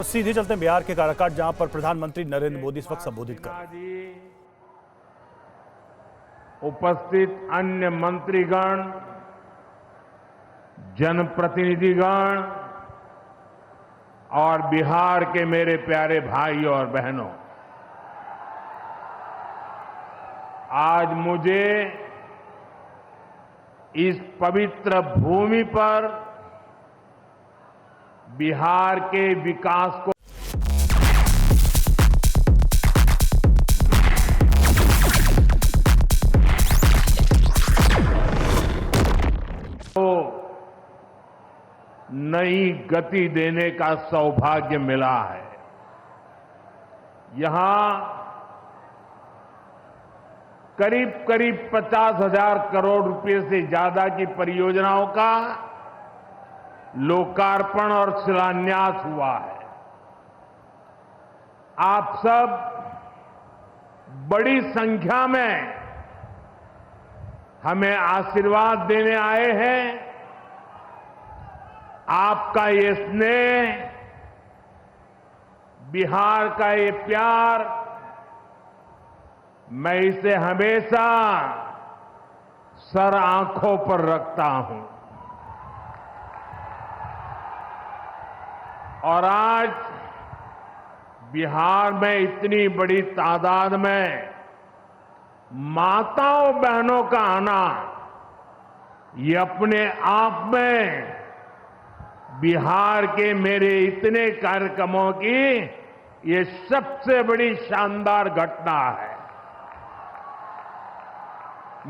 सीधे चलते हैं बिहार के काराकाट, जहां पर प्रधानमंत्री नरेंद्र मोदी इस वक्त संबोधित कर रहे हैं। उपस्थित अन्य मंत्रीगण, जनप्रतिनिधिगण और बिहार के मेरे प्यारे भाई और बहनों, आज मुझे इस पवित्र भूमि पर बिहार के विकास को नई गति देने का सौभाग्य मिला है। यहां करीब करीब 50,000 करोड़ रुपए से ज्यादा की परियोजनाओं का लोकार्पण और शिलान्यास हुआ है। आप सब बड़ी संख्या में हमें आशीर्वाद देने आए हैं। आपका ये स्नेह, बिहार का ये प्यार, मैं इसे हमेशा सर आंखों पर रखता हूं। और आज बिहार में इतनी बड़ी तादाद में माताओं बहनों का आना, ये अपने आप में बिहार के मेरे इतने कार्यक्रमों की ये सबसे बड़ी शानदार घटना है।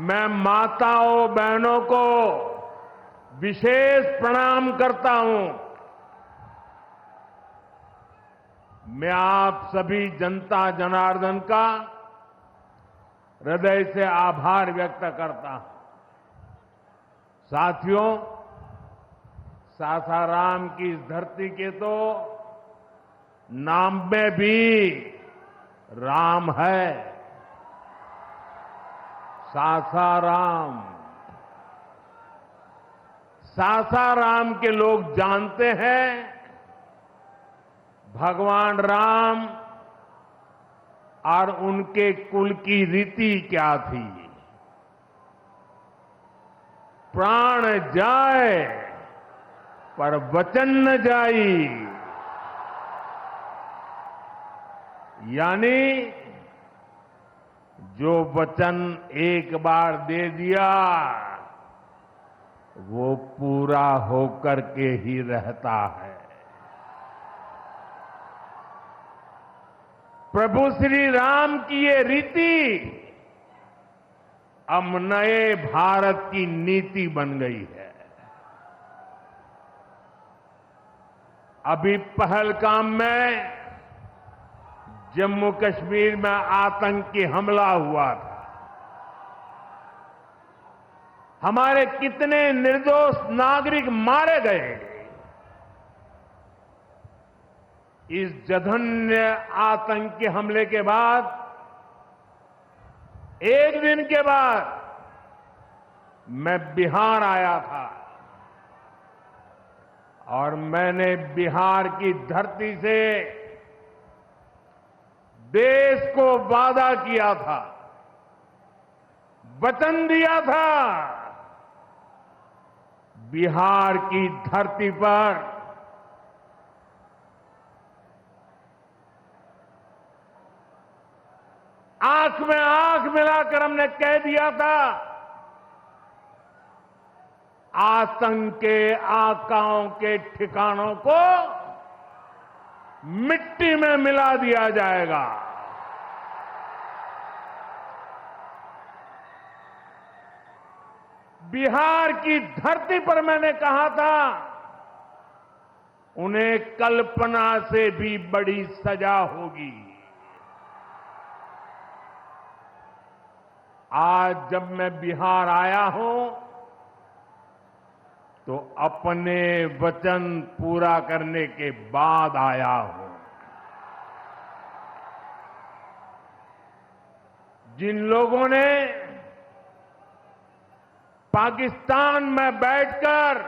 मैं माताओं बहनों को विशेष प्रणाम करता हूं। मैं आप सभी जनता जनार्दन का हृदय से आभार व्यक्त करता हूं। साथियों, सासाराम की इस धरती के तो नाम में भी राम है। सासाराम, सासाराम के लोग जानते हैं भगवान राम और उनके कुल की रीति क्या थी। प्राण जाए पर वचन न जाई, यानी जो वचन एक बार दे दिया वो पूरा होकर के ही रहता है। प्रभु श्री राम की ये रीति अब नए भारत की नीति बन गई है। अभी पहलगाम में जम्मू कश्मीर में आतंकी हमला हुआ था। हमारे कितने निर्दोष नागरिक मारे गए। इस जघन्य आतंकी हमले के बाद, एक दिन के बाद मैं बिहार आया था और मैंने बिहार की धरती से देश को वादा किया था, वचन दिया था, बिहार की धरती पर आंख में आंख मिलाकर हमने कह दिया था, आतंक के आकाओं के ठिकानों को मिट्टी में मिला दिया जाएगा। बिहार की धरती पर मैंने कहा था, उन्हें कल्पना से भी बड़ी सजा होगी। आज जब मैं बिहार आया हूं तो अपने वचन पूरा करने के बाद आया हूं। जिन लोगों ने पाकिस्तान में बैठकर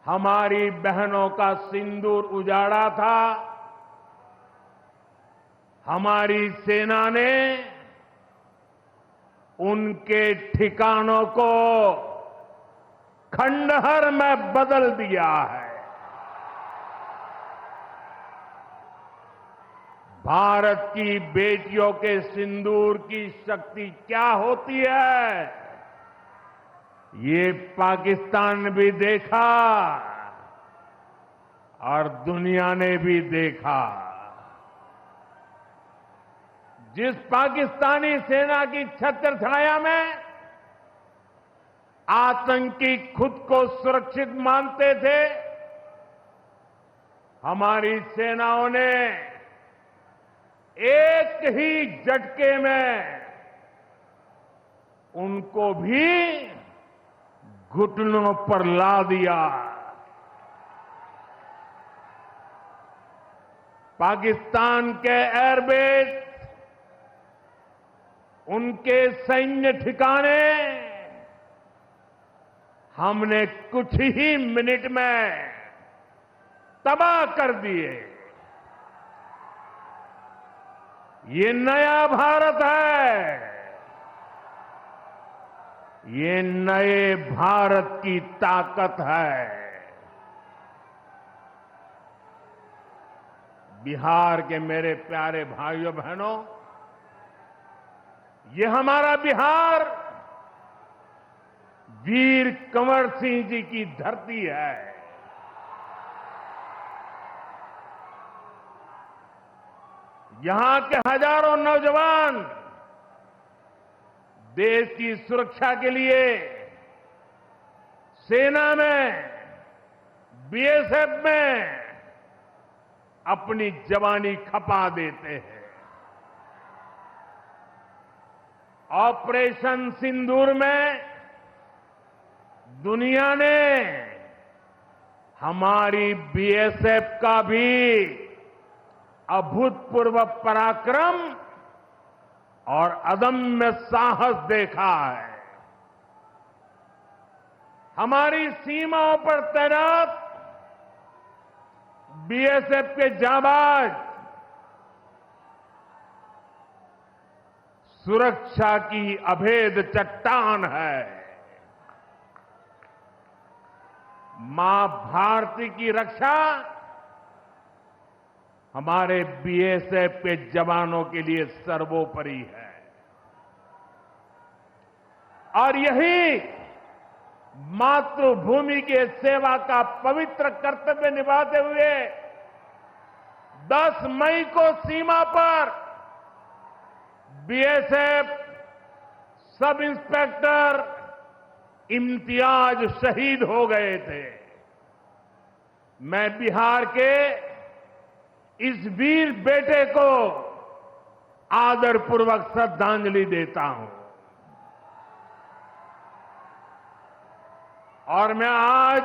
हमारी बहनों का सिंदूर उजाड़ा था, हमारी सेना ने उनके ठिकानों को खंडहर में बदल दिया है। भारत की बेटियों के सिंदूर की शक्ति क्या होती है, ये पाकिस्तान ने भी देखा और दुनिया ने भी देखा। जिस पाकिस्तानी सेना की छत्र छाया में आतंकी खुद को सुरक्षित मानते थे, हमारी सेनाओं ने एक ही झटके में उनको भी घुटनों पर ला दिया। पाकिस्तान के एयरबेस, उनके सैन्य ठिकाने हमने कुछ ही मिनट में तबाह कर दिए। ये नया भारत है, ये नए भारत की ताकत है। बिहार के मेरे प्यारे भाइयों बहनों, ये हमारा बिहार वीर कंवर सिंह जी की धरती है। यहां के हजारों नौजवान देश की सुरक्षा के लिए सेना में, बीएसएफ में अपनी जवानी खपा देते हैं। ऑपरेशन सिंदूर में दुनिया ने हमारी बीएसएफ का भी अभूतपूर्व पराक्रम और अदम्य साहस देखा है। हमारी सीमाओं पर तैनात बीएसएफ के जाबाज सुरक्षा की अभेद चट्टान है। मां भारती की रक्षा हमारे बीएसएफ के जवानों के लिए सर्वोपरि है। और यही मातृभूमि के सेवा का पवित्र कर्तव्य निभाते हुए 10 मई को सीमा पर बीएसएफ सब इंस्पेक्टर इम्तियाज शहीद हो गए थे। मैं बिहार के इस वीर बेटे को आदरपूर्वक श्रद्धांजलि देता हूं। और मैं आज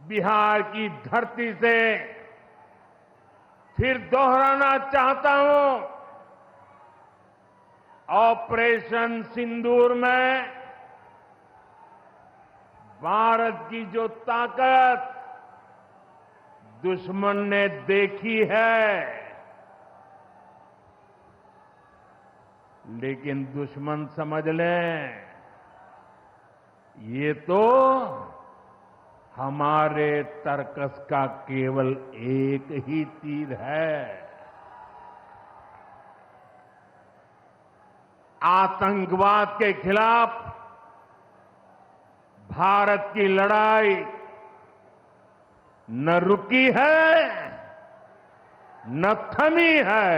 बिहार की धरती से फिर दोहराना चाहता हूं, ऑपरेशन सिंदूर में भारत की जो ताकत दुश्मन ने देखी है, लेकिन दुश्मन समझ लें ये तो हमारे तर्कस का केवल एक ही तीर है। आतंकवाद के खिलाफ भारत की लड़ाई न रुकी है न थमी है।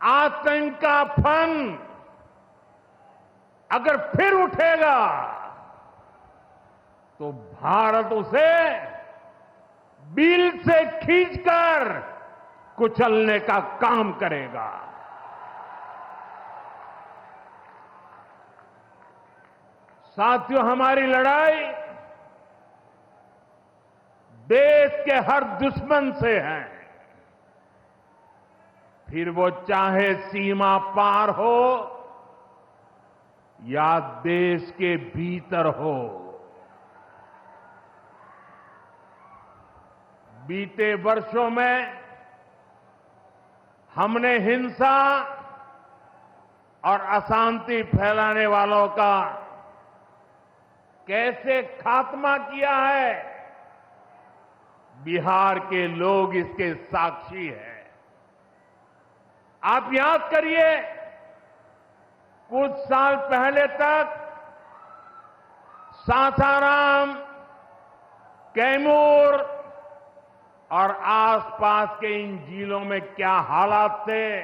आतंक का फन अगर फिर उठेगा तो भारत उसे बिल से खींचकर कुचलने का काम करेगा। साथियों, हमारी लड़ाई देश के हर दुश्मन से है, फिर वो चाहे सीमा पार हो या देश के भीतर हो, बीते वर्षों में हमने हिंसा और अशांति फैलाने वालों का कैसे खात्मा किया है, बिहार के लोग इसके साक्षी हैं। आप याद करिए, कुछ साल पहले तक सासाराम, कैमूर और आसपास के इन जिलों में क्या हालात थे,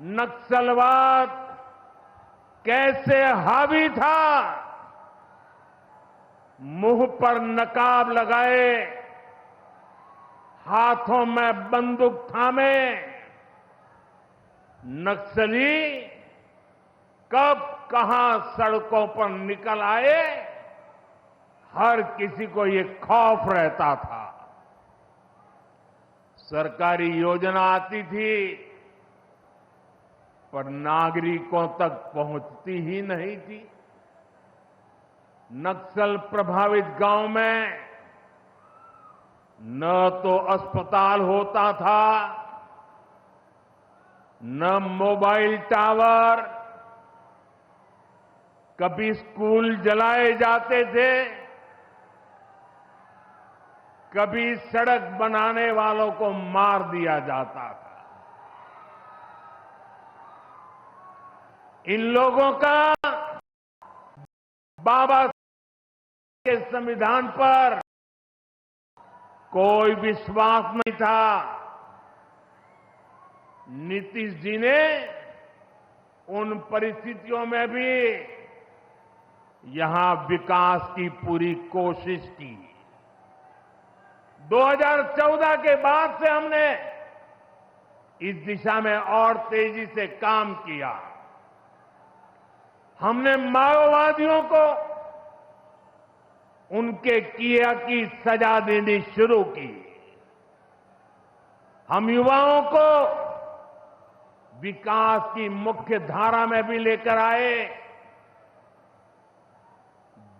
नक्सलवाद कैसे हावी था, मुंह पर नकाब लगाए, हाथों में बंदूक थामे नक्सली कब कहां सड़कों पर निकल आए, हर किसी को ये खौफ रहता था। सरकारी योजना आती थी पर नागरिकों तक पहुंचती ही नहीं थी। नक्सल प्रभावित गांव में न तो अस्पताल होता था, न मोबाइल टावर, कभी स्कूल जलाए जाते थे, कभी सड़क बनाने वालों को मार दिया जाता था। इन लोगों का बाबा के संविधान पर कोई विश्वास नहीं था। नीतीश जी ने उन परिस्थितियों में भी यहां विकास की पूरी कोशिश की। 2014 के बाद से हमने इस दिशा में और तेजी से काम किया। हमने माओवादियों को उनके किया की सजा देनी शुरू की। हम युवाओं को विकास की मुख्य धारा में भी लेकर आए।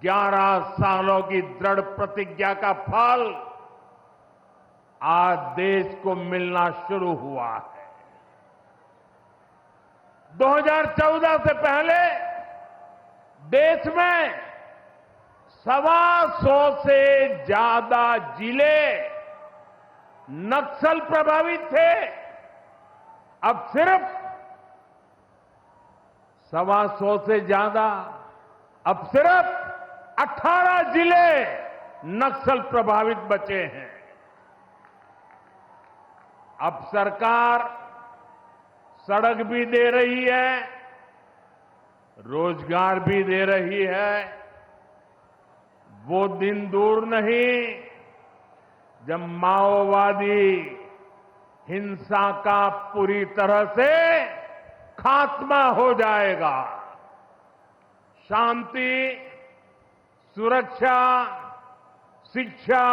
11 सालों की दृढ़ प्रतिज्ञा का फल आज देश को मिलना शुरू हुआ है। 2014 से पहले देश में 125 से ज्यादा जिले नक्सल प्रभावित थे। अब सिर्फ 125 से ज्यादा, अब सिर्फ 18 जिले नक्सल प्रभावित बचे हैं। अब सरकार सड़क भी दे रही है, रोजगार भी दे रही है। वो दिन दूर नहीं जब माओवादी हिंसा का पूरी तरह से खात्मा हो जाएगा। शांति, सुरक्षा, शिक्षा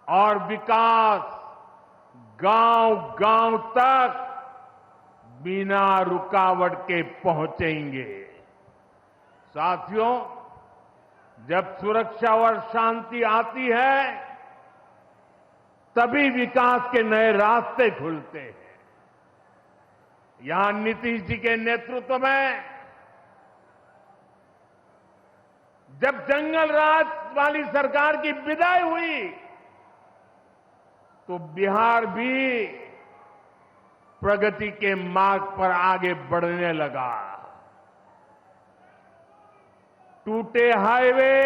और विकास गांव-गांव तक बिना रुकावट के पहुंचेंगे। साथियों, जब सुरक्षा और शांति आती है तभी विकास के नए रास्ते खुलते हैं। यहां नीतीश जी के नेतृत्व में जब जंगल राज वाली सरकार की विदाई हुई तो बिहार भी प्रगति के मार्ग पर आगे बढ़ने लगा। टूटे हाईवे,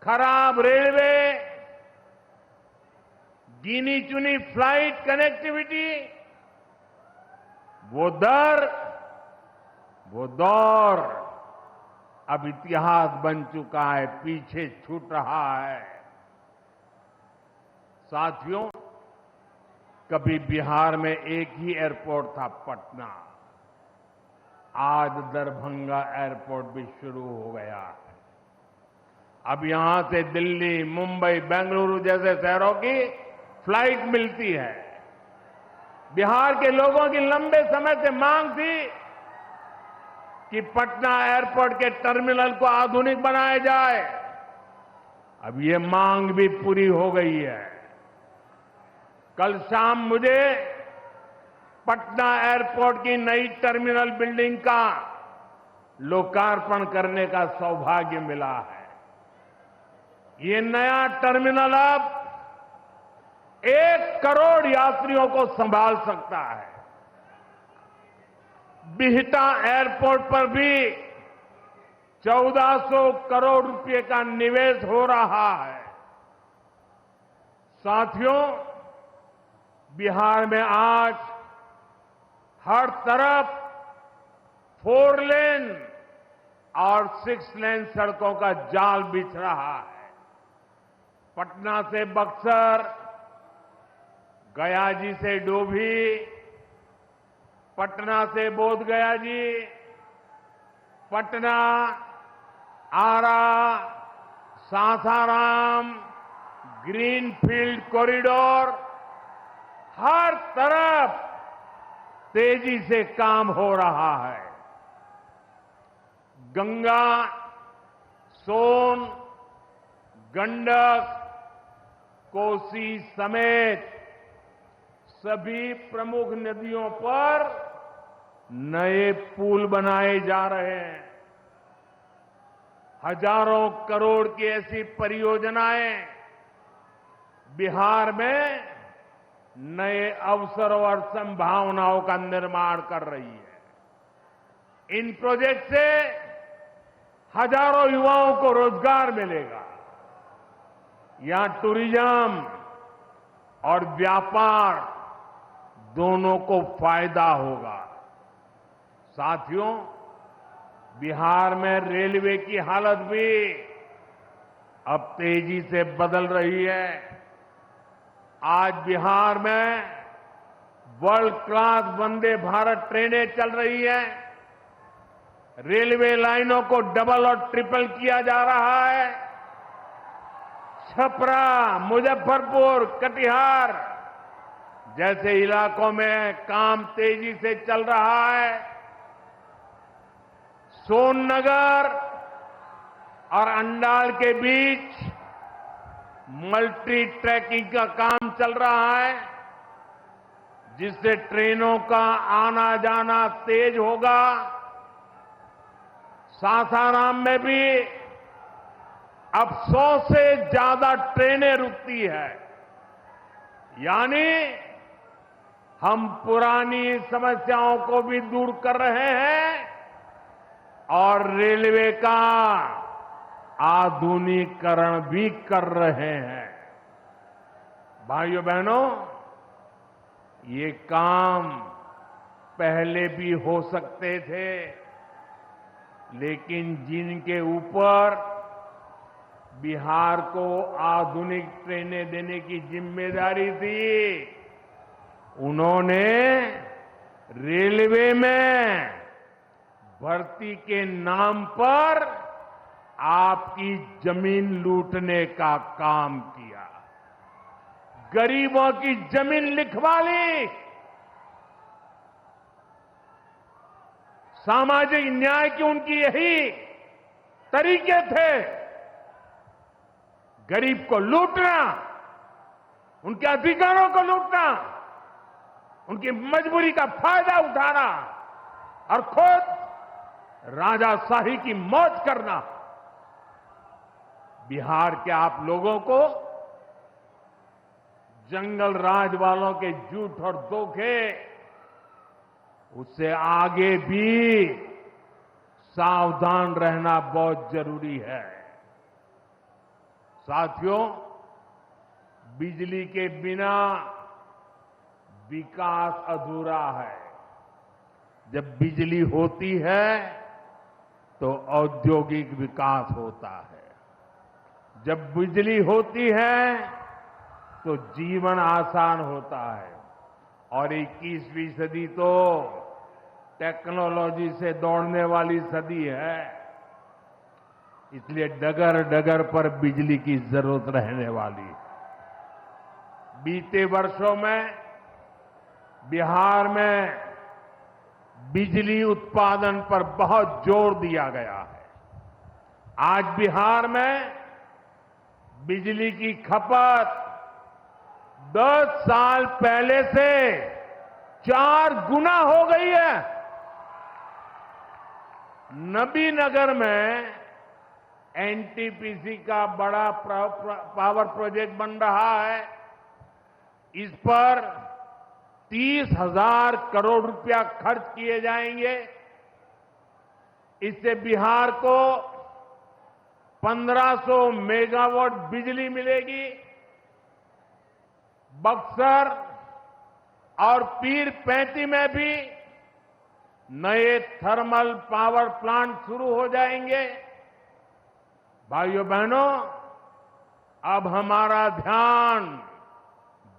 खराब रेलवे, गिनी चुनी फ्लाइट कनेक्टिविटी, वो दौर अब इतिहास बन चुका है, पीछे छूट रहा है। साथियों, कभी बिहार में एक ही एयरपोर्ट था, पटना। आज दरभंगा एयरपोर्ट भी शुरू हो गया है। अब यहां से दिल्ली, मुंबई, बेंगलुरु जैसे शहरों की फ्लाइट मिलती है। बिहार के लोगों की लंबे समय से मांग थी कि पटना एयरपोर्ट के टर्मिनल को आधुनिक बनाया जाए। अब ये मांग भी पूरी हो गई है। कल शाम मुझे पटना एयरपोर्ट की नई टर्मिनल बिल्डिंग का लोकार्पण करने का सौभाग्य मिला है। ये नया टर्मिनल अब 1 करोड़ यात्रियों को संभाल सकता है। बिहटा एयरपोर्ट पर भी 1400 करोड़ रुपए का निवेश हो रहा है। साथियों, बिहार में आज हर तरफ 4 लेन और 6 लेन सड़कों का जाल बिछ रहा है। पटना से बक्सर, गया जी से डोभी, पटना से बोध गया जी, पटना, आरा, सासाराम, ग्रीनफील्ड कॉरिडोर, हर तरफ तेजी से काम हो रहा है। गंगा, सोन, गंडक, कोसी समेत सभी प्रमुख नदियों पर नए पुल बनाए जा रहे हैं। हजारों करोड़ की ऐसी परियोजनाएं बिहार में नए अवसरों और संभावनाओं का निर्माण कर रही है। इन प्रोजेक्ट से हजारों युवाओं को रोजगार मिलेगा। यहां टूरिज्म और व्यापार दोनों को फायदा होगा। साथियों, बिहार में रेलवे की हालत भी अब तेजी से बदल रही है। आज बिहार में वर्ल्ड क्लास वंदे भारत ट्रेनें चल रही हैं। रेलवे लाइनों को डबल और ट्रिपल किया जा रहा है। छपरा, मुजफ्फरपुर, कटिहार जैसे इलाकों में काम तेजी से चल रहा है। सोननगर और अंडाल के बीच मल्टी ट्रैकिंग का काम चल रहा है, जिससे ट्रेनों का आना जाना तेज होगा। सासाराम में भी अब 100 से ज्यादा ट्रेनें रुकती है। यानी हम पुरानी समस्याओं को भी दूर कर रहे हैं और रेलवे का आधुनिकीकरण भी कर रहे हैं। भाइयों बहनों, ये काम पहले भी हो सकते थे, लेकिन जिनके ऊपर बिहार को आधुनिक ट्रेनें देने की जिम्मेदारी थी, उन्होंने रेलवे में भर्ती के नाम पर आपकी जमीन लूटने का काम किया। गरीबों की जमीन लिखवा ली। सामाजिक न्याय की उनकी यही तरीके थे। गरीब को लूटना, उनके अधिकारों को लूटना, उनकी मजबूरी का फायदा उठाना और खुद राजाशाही की मौज करना। बिहार के आप लोगों को जंगल राज वालों के झूठ और धोखे, उससे आगे भी सावधान रहना बहुत जरूरी है। साथियों, बिजली के बिना विकास अधूरा है। जब बिजली होती है तो औद्योगिक विकास होता है। जब बिजली होती है तो जीवन आसान होता है। और 21वीं सदी तो टेक्नोलॉजी से दौड़ने वाली सदी है। इसलिए डगर डगर पर बिजली की जरूरत रहने वाली है। बीते वर्षों में बिहार में बिजली उत्पादन पर बहुत जोर दिया गया है। आज बिहार में बिजली की खपत 10 साल पहले से 4 गुना हो गई है। नबीनगर में एनटीपीसी का बड़ा पावर प्रोजेक्ट बन रहा है। इस पर 30,000 करोड़ रुपया खर्च किए जाएंगे। इससे बिहार को 1500 मेगावाट बिजली मिलेगी। बक्सर और पीर पैंती में भी नए थर्मल पावर प्लांट शुरू हो जाएंगे। भाइयों बहनों, अब हमारा ध्यान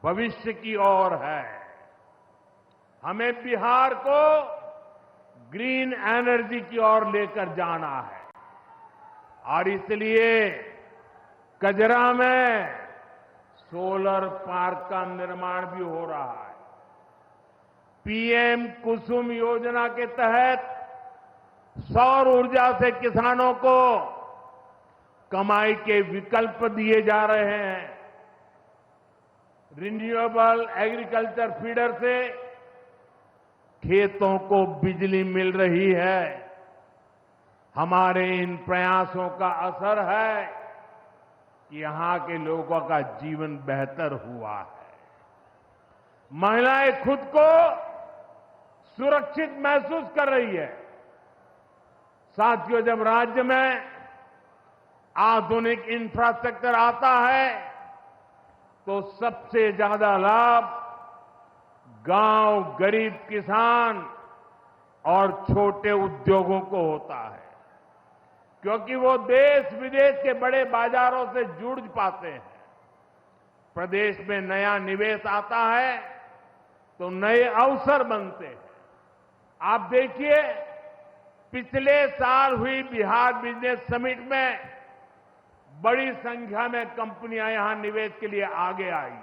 भविष्य की ओर है। हमें बिहार को ग्रीन एनर्जी की ओर लेकर जाना है और इसलिए कजरा में सोलर पार्क का निर्माण भी हो रहा है। पीएम कुसुम योजना के तहत सौर ऊर्जा से किसानों को कमाई के विकल्प दिए जा रहे हैं। रिन्यूएबल एग्रीकल्चर फीडर से खेतों को बिजली मिल रही है। हमारे इन प्रयासों का असर है कि यहां के लोगों का जीवन बेहतर हुआ है। महिलाएं खुद को सुरक्षित महसूस कर रही है। साथियों, जब राज्य में आधुनिक इंफ्रास्ट्रक्चर आता है तो सबसे ज्यादा लाभ गांव, गरीब किसान और छोटे उद्योगों को होता है, क्योंकि वो देश विदेश के बड़े बाजारों से जुड़ पाते हैं। प्रदेश में नया निवेश आता है तो नए अवसर बनते हैं। आप देखिए, पिछले साल हुई बिहार बिजनेस समिट में बड़ी संख्या में कंपनियां यहां निवेश के लिए आगे आई।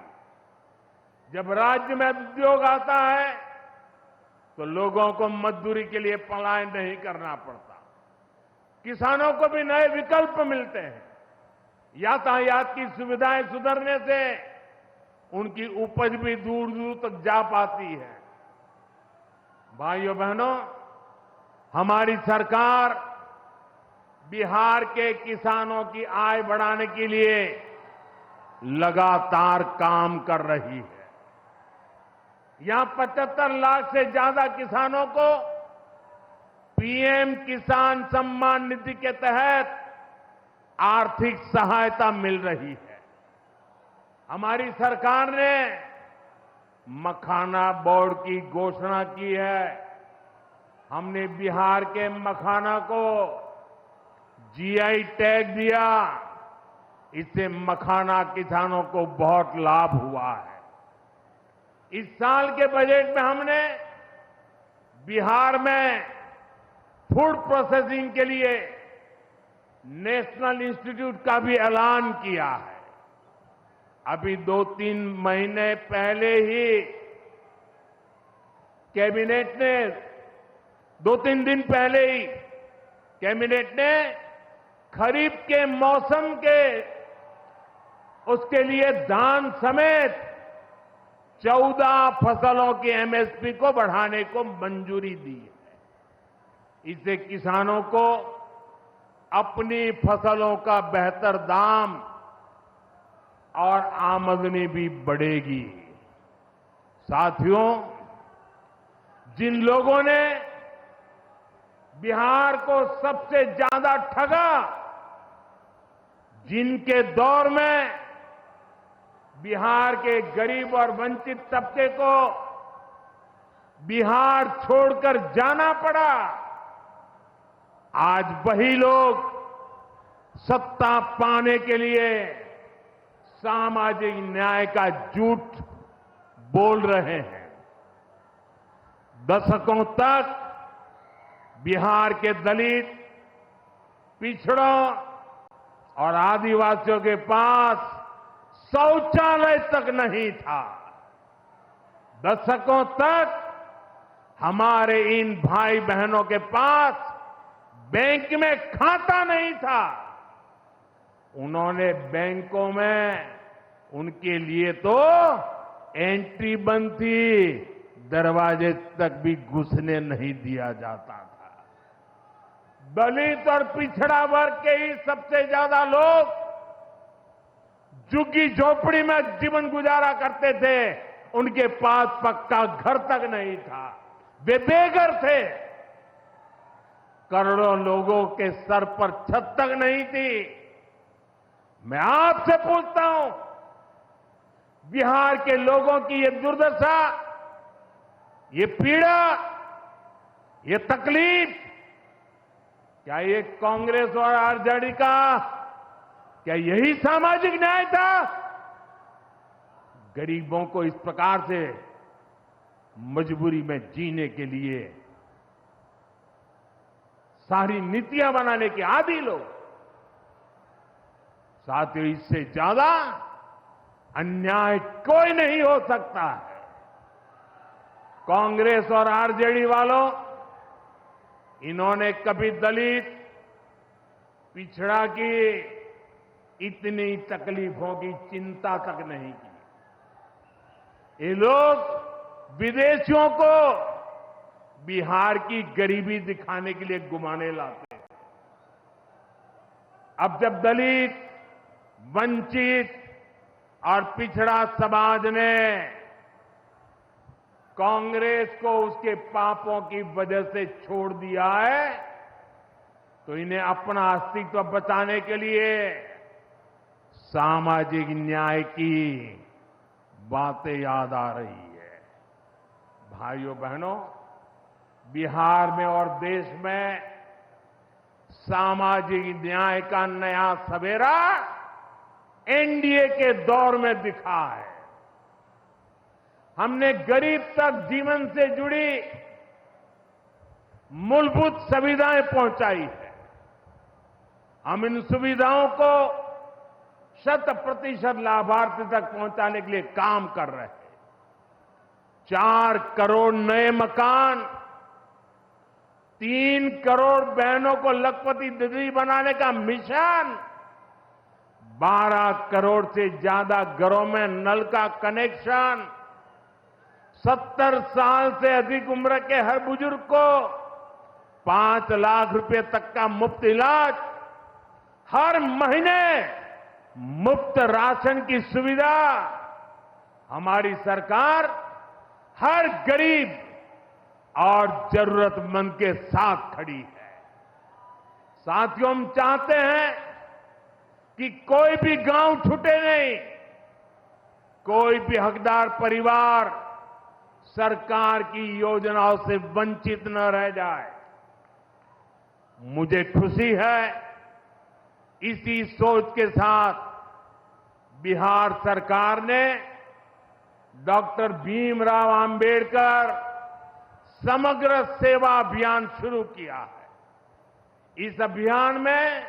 जब राज्य में उद्योग आता है तो लोगों को मजदूरी के लिए पलायन नहीं करना पड़ता। किसानों को भी नए विकल्प मिलते हैं। यातायात की सुविधाएं सुधरने से उनकी उपज भी दूर दूर तक जा पाती है। भाइयों बहनों, हमारी सरकार बिहार के किसानों की आय बढ़ाने के लिए लगातार काम कर रही है। यहां 75 लाख से ज्यादा किसानों को पीएम किसान सम्मान निधि के तहत आर्थिक सहायता मिल रही है। हमारी सरकार ने मखाना बोर्ड की घोषणा की है। हमने बिहार के मखाना को जीआई टैग दिया। इससे मखाना किसानों को बहुत लाभ हुआ है। इस साल के बजट में हमने बिहार में फूड प्रोसेसिंग के लिए नेशनल इंस्टीट्यूट का भी ऐलान किया है। अभी 2-3 महीने पहले ही कैबिनेट ने 2-3 दिन पहले ही कैबिनेट ने खरीफ के मौसम के उसके लिए धान समेत 14 फसलों की एमएसपी को बढ़ाने को मंजूरी दी है। इससे किसानों को अपनी फसलों का बेहतर दाम और आमदनी भी बढ़ेगी। साथियों, जिन लोगों ने बिहार को सबसे ज्यादा ठगा, जिनके दौर में बिहार के गरीब और वंचित तबके को बिहार छोड़कर जाना पड़ा, आज वही लोग सत्ता पाने के लिए सामाजिक न्याय का झूठ बोल रहे हैं। दशकों तक बिहार के दलित, पिछड़ों और आदिवासियों के पास शौचालय तक नहीं था। दशकों तक हमारे इन भाई बहनों के पास बैंक में खाता नहीं था। उन्होंने बैंकों में उनके लिए तो एंट्री बंद थी, दरवाजे तक भी घुसने नहीं दिया जाता था। दलित और पिछड़ा वर्ग के ही सबसे ज्यादा लोग झुग्गी झोपड़ी में जीवन गुजारा करते थे। उनके पास पक्का घर तक नहीं था, वे बेघर थे। करोड़ों लोगों के सर पर छत तक नहीं थी। मैं आपसे पूछता हूं, बिहार के लोगों की ये दुर्दशा, ये पीड़ा, ये तकलीफ, क्या ये कांग्रेस और आरजेडी का, क्या यही सामाजिक न्याय था? गरीबों को इस प्रकार से मजबूरी में जीने के लिए सारी नीतियां बनाने के आदी लोग। साथियों, इससे ज्यादा अन्याय कोई नहीं हो सकता है। कांग्रेस और आरजेडी वालों, इन्होंने कभी दलित पिछड़ा की इतनी तकलीफों की चिंता तक नहीं की। ये लोग विदेशियों को बिहार की गरीबी दिखाने के लिए घुमाने लाते हैं। अब जब दलित, वंचित और पिछड़ा समाज ने कांग्रेस को उसके पापों की वजह से छोड़ दिया है, तो इन्हें अपना अस्तित्व बचाने के लिए सामाजिक न्याय की बातें याद आ रही है। भाइयों बहनों, बिहार में और देश में सामाजिक न्याय का नया सवेरा एनडीए के दौर में दिखा है। हमने गरीब तक जीवन से जुड़ी मूलभूत सुविधाएं पहुंचाई है। हम इन सुविधाओं को 100% लाभार्थी तक पहुंचाने के लिए काम कर रहे हैं। 4 करोड़ नए मकान, 3 करोड़ बहनों को लखपति दीदी बनाने का मिशन, 12 करोड़ से ज्यादा घरों में नल का कनेक्शन, 70 साल से अधिक उम्र के हर बुजुर्ग को 5 लाख रुपए तक का मुफ्त इलाज, हर महीने मुफ्त राशन की सुविधा। हमारी सरकार हर गरीब और जरूरतमंद के साथ खड़ी है। साथियों, हम चाहते हैं कि कोई भी गांव छूटे नहीं, कोई भी हकदार परिवार सरकार की योजनाओं से वंचित न रह जाए। मुझे खुशी है, इसी सोच के साथ बिहार सरकार ने डॉक्टर भीमराव अंबेडकर समग्र सेवा अभियान शुरू किया है। इस अभियान में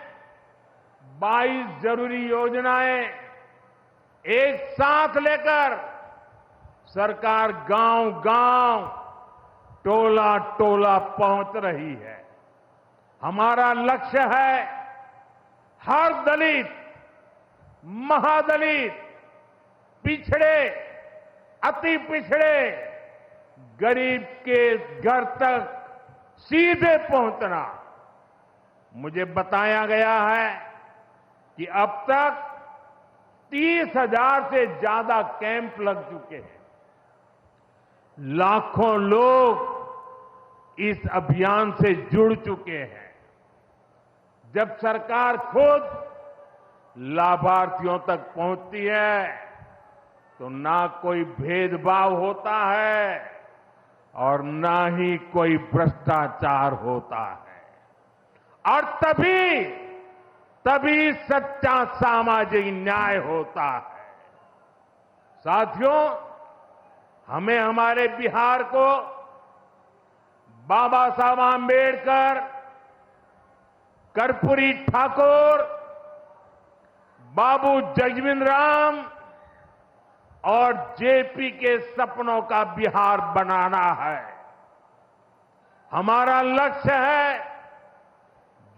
22 जरूरी योजनाएं एक साथ लेकर सरकार गांव-गांव, टोला-टोला पहुंच रही है। हमारा लक्ष्य है हर दलित, महादलित, पिछड़े, अति पिछड़े, गरीब के घर तक सीधे पहुंचना। मुझे बताया गया है कि अब तक 30,000 से ज्यादा कैंप लग चुके हैं। लाखों लोग इस अभियान से जुड़ चुके हैं। जब सरकार खुद लाभार्थियों तक पहुंचती है तो ना कोई भेदभाव होता है और ना ही कोई भ्रष्टाचार होता है, और तभी सच्चा सामाजिक न्याय होता है। साथियों, हमें हमारे बिहार को बाबा साहब आंबेडकर, कर्पूरी ठाकुर, बाबू जगजीवन राम, और जेपी के सपनों का बिहार बनाना है। हमारा लक्ष्य है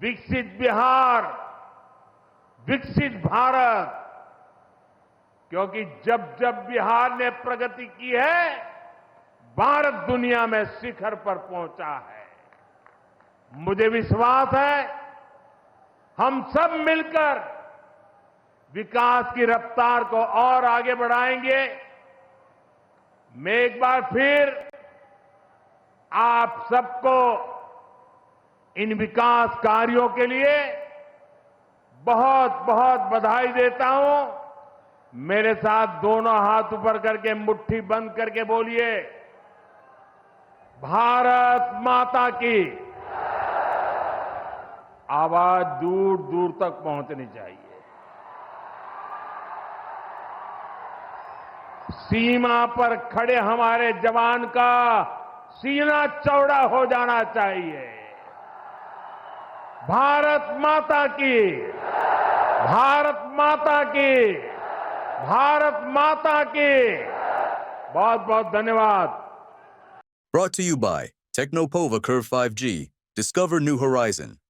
विकसित बिहार, विकसित भारत, क्योंकि जब जब बिहार ने प्रगति की है, भारत दुनिया में शिखर पर पहुंचा है। मुझे विश्वास है हम सब मिलकर विकास की रफ्तार को और आगे बढ़ाएंगे। मैं एक बार फिर आप सबको इन विकास कार्यों के लिए बहुत बहुत बधाई देता हूं। मेरे साथ दोनों हाथ ऊपर करके मुट्ठी बंद करके बोलिए, भारत माता की। आवाज दूर दूर तक पहुंचनी चाहिए। सीमा पर खड़े हमारे जवान का सीना चौड़ा हो जाना चाहिए। भारत माता की, भारत माता की, भारत माता की। बहुत बहुत धन्यवाद। Brought to you by Technopova Curve 5G. Discover new horizon.